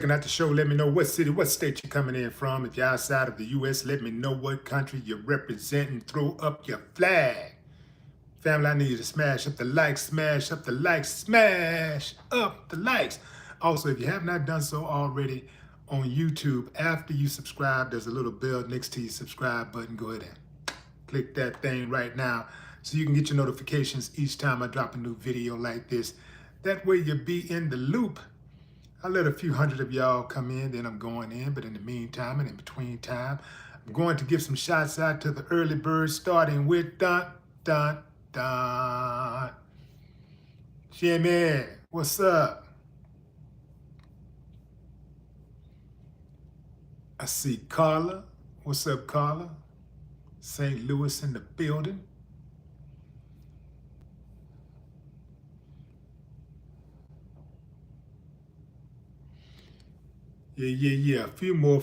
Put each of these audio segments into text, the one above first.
Checking out the show, let me know what city, what state you're coming in from. If you're outside of the U.S., let me know what country you're representing. Throw up your flag. Family, I need you to smash up the likes, smash up the likes, smash up the likes. Also, if you have not done so already on YouTube, after you subscribe, there's a little bell next to your subscribe button. Go ahead and click that thing right now so you can get your notifications each time I drop a new video like this. That way you'll be in the loop. I'll let a few hundred of y'all come in, then I'm going in. But in the meantime and in between time, I'm going to give some shots out to the early birds, starting with dun, dun, dun. Jimmy, what's up? I see Carla. What's up, Carla? St. Louis in the building. Yeah. A few more.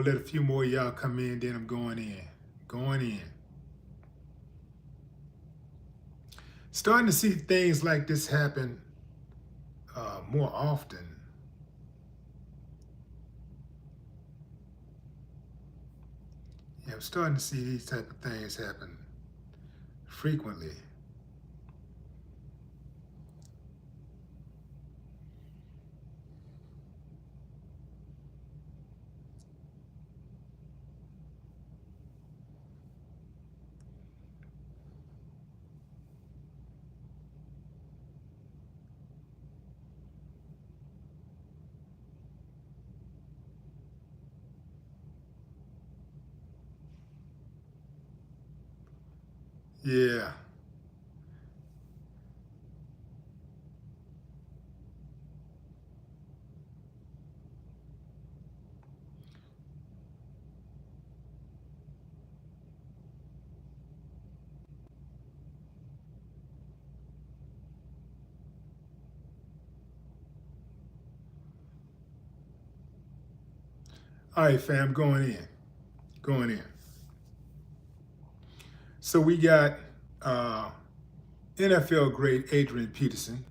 Let a few more of y'all come in, then I'm going in. Starting to see things like this happen more often. Yeah, I'm starting to see these type of things happen frequently. Yeah. All right, fam, going in. So we got NFL great Adrian Peterson,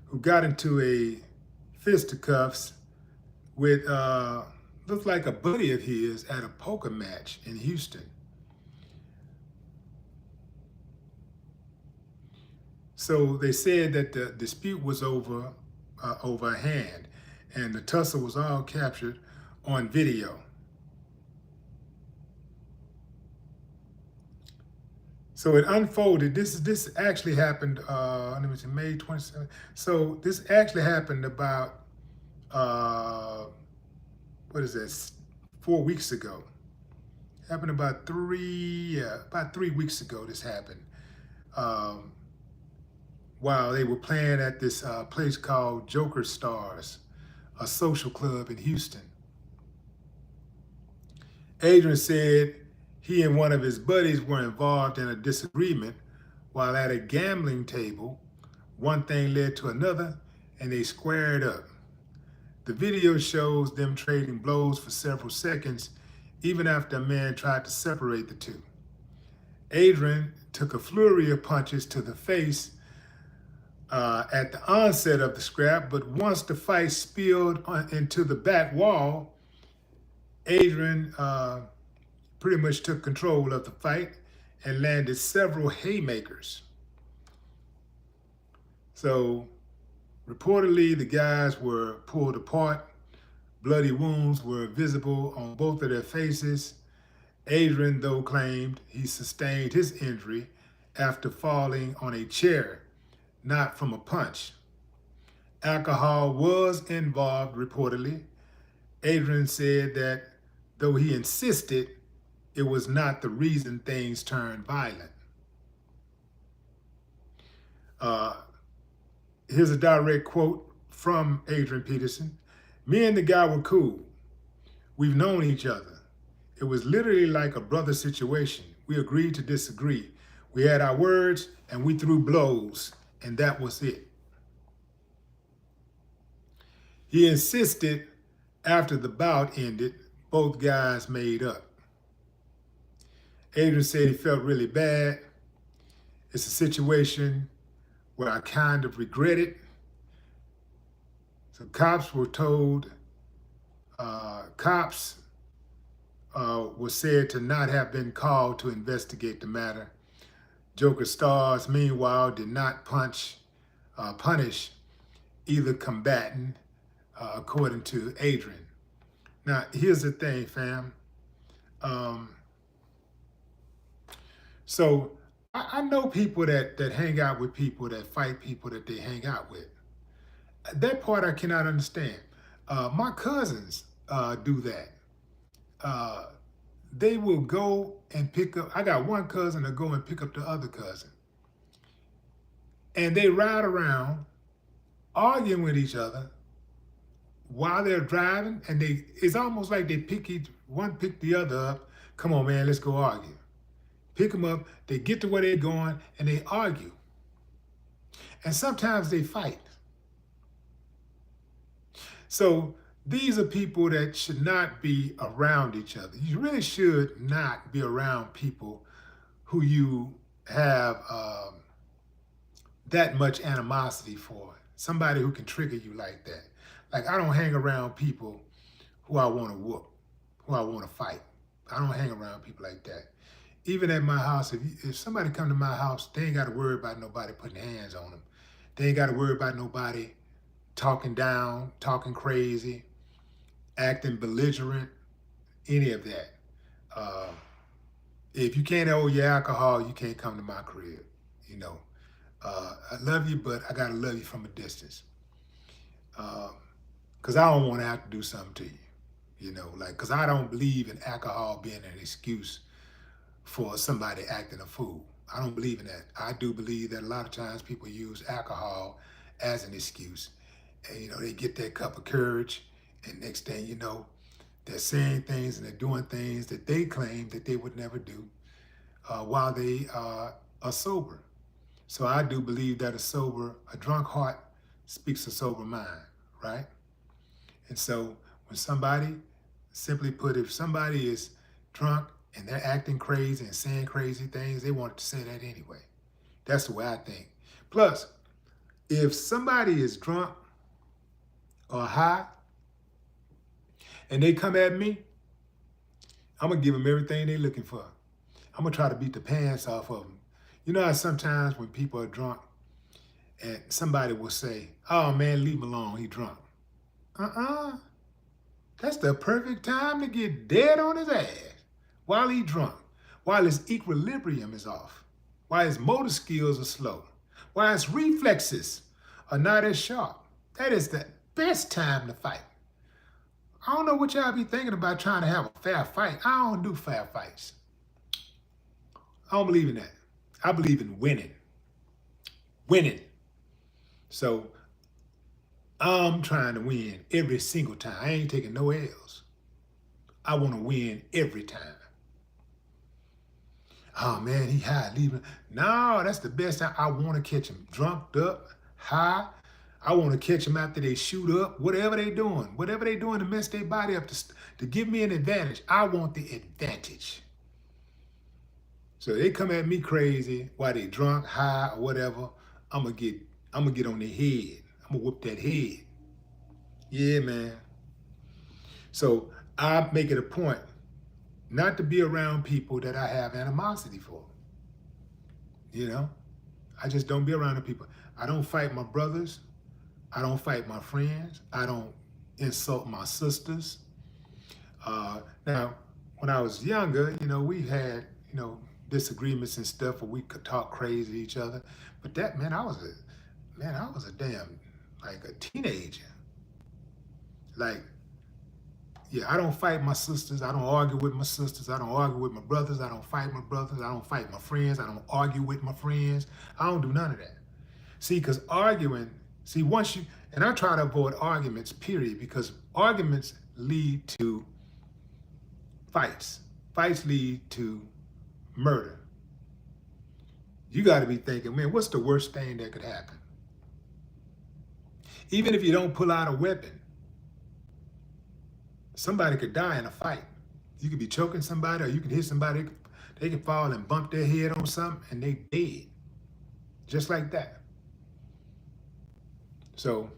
who got into a fisticuffs with looked like a buddy of his at a poker match in Houston. So they said that the dispute was over a hand, and the tussle was all captured on video. So it unfolded. This actually happened. Let me see, May 27th. So this actually happened about what is this? 4 weeks ago. Happened about 3 weeks ago. This happened while they were playing at this place called Joker Stars, a social club in Houston. Adrian said he and one of his buddies were involved in a disagreement while at a gambling table. One thing led to another, and they squared up. The video shows them trading blows for several seconds, even after a man tried to separate the two. Adrian took a flurry of punches to the face at the onset of the scrap, but once the fight spilled into the back wall, Adrian pretty much took control of the fight and landed several haymakers. So reportedly, the guys were pulled apart. Bloody wounds were visible on both of their faces. Adrian, though, claimed he sustained his injury after falling on a chair, not from a punch. Alcohol was involved, reportedly. Adrian said that though he insisted, it was not the reason things turned violent. Here's a direct quote from Adrian Peterson. "Me and the guy were cool. We've known each other. It was literally like a brother situation. We agreed to disagree. We had our words and we threw blows, and that was it." He insisted after the bout ended, both guys made up. Adrian said he felt really bad. "It's a situation where I kind of regret it." So cops were told Cops were said to not have been called to investigate the matter. Joker stars, meanwhile, did not punish either combatant, according to Adrian. Now, here's the thing, fam. So I know people that hang out with people that fight people that they hang out with. That part I cannot understand. My cousins do that. Uh, they will go and pick up. I got one cousin that go and pick up the other cousin, and they ride around arguing with each other while they're driving. And it's almost like they pick the other up. Come on, man, let's go argue. Pick them up. They get to where they're going, and they argue. And sometimes they fight. So these are people that should not be around each other. You really should not be around people who you have that much animosity for. Somebody who can trigger you like that. Like, I don't hang around people who I want to whoop, who I want to fight. I don't hang around people like that. Even at my house, if somebody come to my house, they ain't got to worry about nobody putting hands on them. They ain't got to worry about nobody talking down, talking crazy, acting belligerent, any of that. If you can't hold your alcohol, you can't come to my crib. You know, I love you, but I gotta love you from a distance. Cause I don't want to have to do something to you. You know, like, cause I don't believe in alcohol being an excuse for somebody acting a fool. I don't believe in that. I do believe that a lot of times people use alcohol as an excuse. And, you know, they get that cup of courage, and next thing you know, they're saying things and they're doing things that they claim that they would never do while they are sober. So I do believe that a drunk heart speaks a sober mind, right? And so when somebody, simply put, if somebody is drunk and they're acting crazy and saying crazy things, they want to say that anyway. That's the way I think. Plus, if somebody is drunk or high and they come at me, I'm going to give them everything they're looking for. I'm going to try to beat the pants off of them. You know how sometimes when people are drunk and somebody will say, oh man, leave him alone, he drunk. That's the perfect time to get dead on his ass while he drunk, while his equilibrium is off, while his motor skills are slow, while his reflexes are not as sharp. That is the best time to fight. I don't know what y'all be thinking about trying to have a fair fight. I don't do fair fights. I don't believe in that. I believe in winning. Winning. So I'm trying to win every single time. I ain't taking no L's. I want to win every time. Oh man, he high, leaving. No, that's the best time. I want to catch him drunk up, high. I want to catch them after they shoot up, whatever they doing to mess their body up to give me an advantage. I want the advantage. So they come at me crazy while they drunk, high, or whatever. I'm gonna get on their head. I'm gonna whoop that head. Yeah, man. So I make it a point not to be around people that I have animosity for. You know, I just don't be around the people. I don't fight my brothers. I don't fight my friends. I don't insult my sisters. Now, when I was younger, you know, we had, you know, disagreements and stuff where we could talk crazy to each other. But that, man, I was a damn, like a teenager. Like, yeah, I don't fight my sisters. I don't argue with my sisters. I don't argue with my brothers. I don't fight my brothers. I don't fight my friends. I don't argue with my friends. I don't do none of that. See, because arguing, once you, and I try to avoid arguments, period, because arguments lead to fights. Fights lead to murder. You got to be thinking, man, what's the worst thing that could happen? Even if you don't pull out a weapon, somebody could die in a fight. You could be choking somebody, or you can hit somebody. They can fall and bump their head on something, and they dead. Just like that. So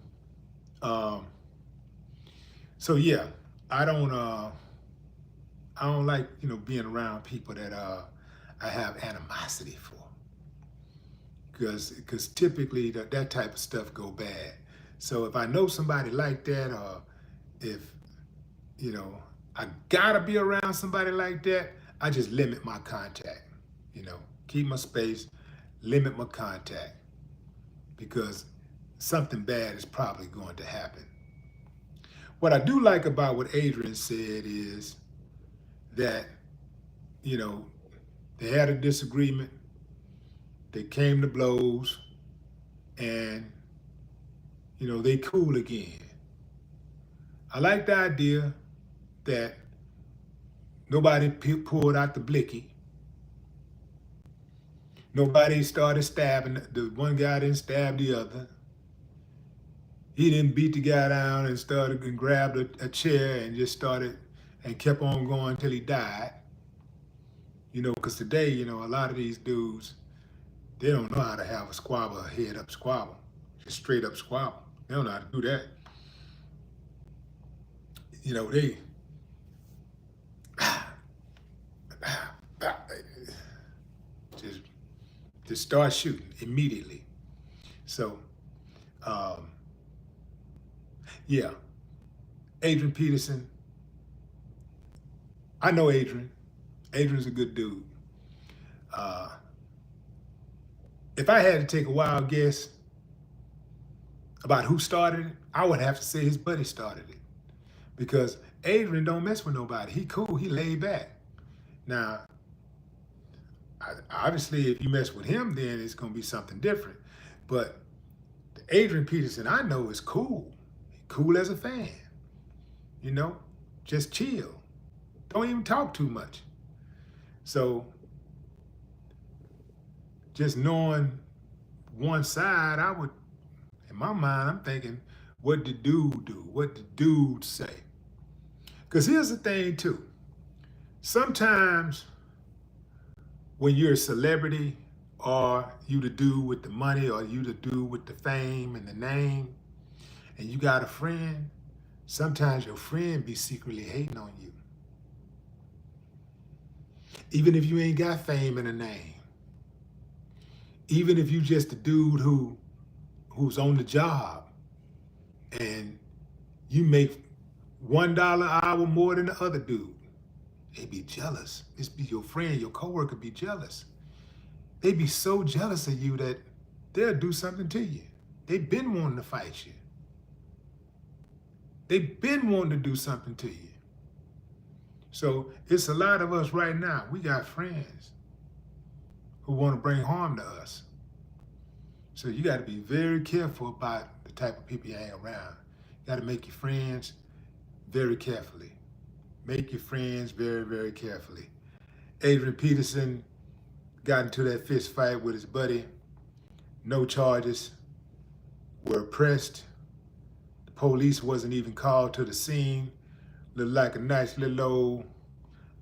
yeah, I don't I don't like, being around people that I have animosity for, because typically that type of stuff go bad. So if I know somebody like that, or if you know I gotta be around somebody like that, I just limit my contact. Keep my space, limit my contact, because something bad is probably going to happen. What I do like about what Adrian said is that, you know, they had a disagreement, they came to blows, and, they cool again. I like the idea that nobody pulled out the blicky. Nobody started stabbing. The one guy didn't stab the other. He didn't beat the guy down and started and grabbed a chair and just started and kept on going until he died. Because today, a lot of these dudes, they don't know how to have a squabble, a head up squabble, just straight up squabble. They don't know how to do that. They just start shooting immediately. So, yeah, Adrian Peterson. I know Adrian. Adrian's a good dude. If I had to take a wild guess about who started it, I would have to say his buddy started it, because Adrian don't mess with nobody. He cool. He laid back. Now, obviously, if you mess with him, then it's gonna be something different. But Adrian Peterson, I know, is cool. Cool as a fan. Just chill. Don't even talk too much. So, just knowing one side, I would, in my mind, I'm thinking, what did dude do? What did dude say? Because here's the thing, too. Sometimes when you're a celebrity, or you the dude with the money, or you the dude with the fame and the name, and you got a friend, sometimes your friend be secretly hating on you. Even if you ain't got fame and a name. Even if you just a dude who's on the job, and you make $1 an hour more than the other dude, they be jealous. This be your friend, your coworker be jealous. They be so jealous of you that they'll do something to you. They've been wanting to fight you. They've been wanting to do something to you. So it's a lot of us right now. We got friends who want to bring harm to us. So you got to be very careful about the type of people you hang around. You got to make your friends very carefully. Make your friends very, very carefully. Adrian Peterson got into that fist fight with his buddy. No charges were pressed. The police wasn't even called to the scene. Looked like a nice little old,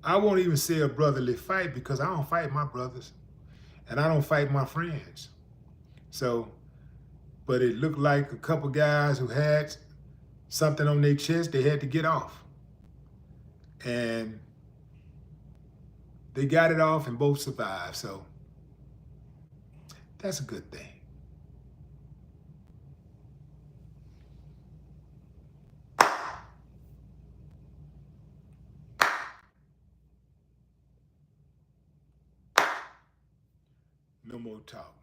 I won't even say a brotherly fight, because I don't fight my brothers and I don't fight my friends. So, but it looked like a couple guys who had something on their chest they had to get off. And they got it off and both survived. So that's a good thing. No more talk.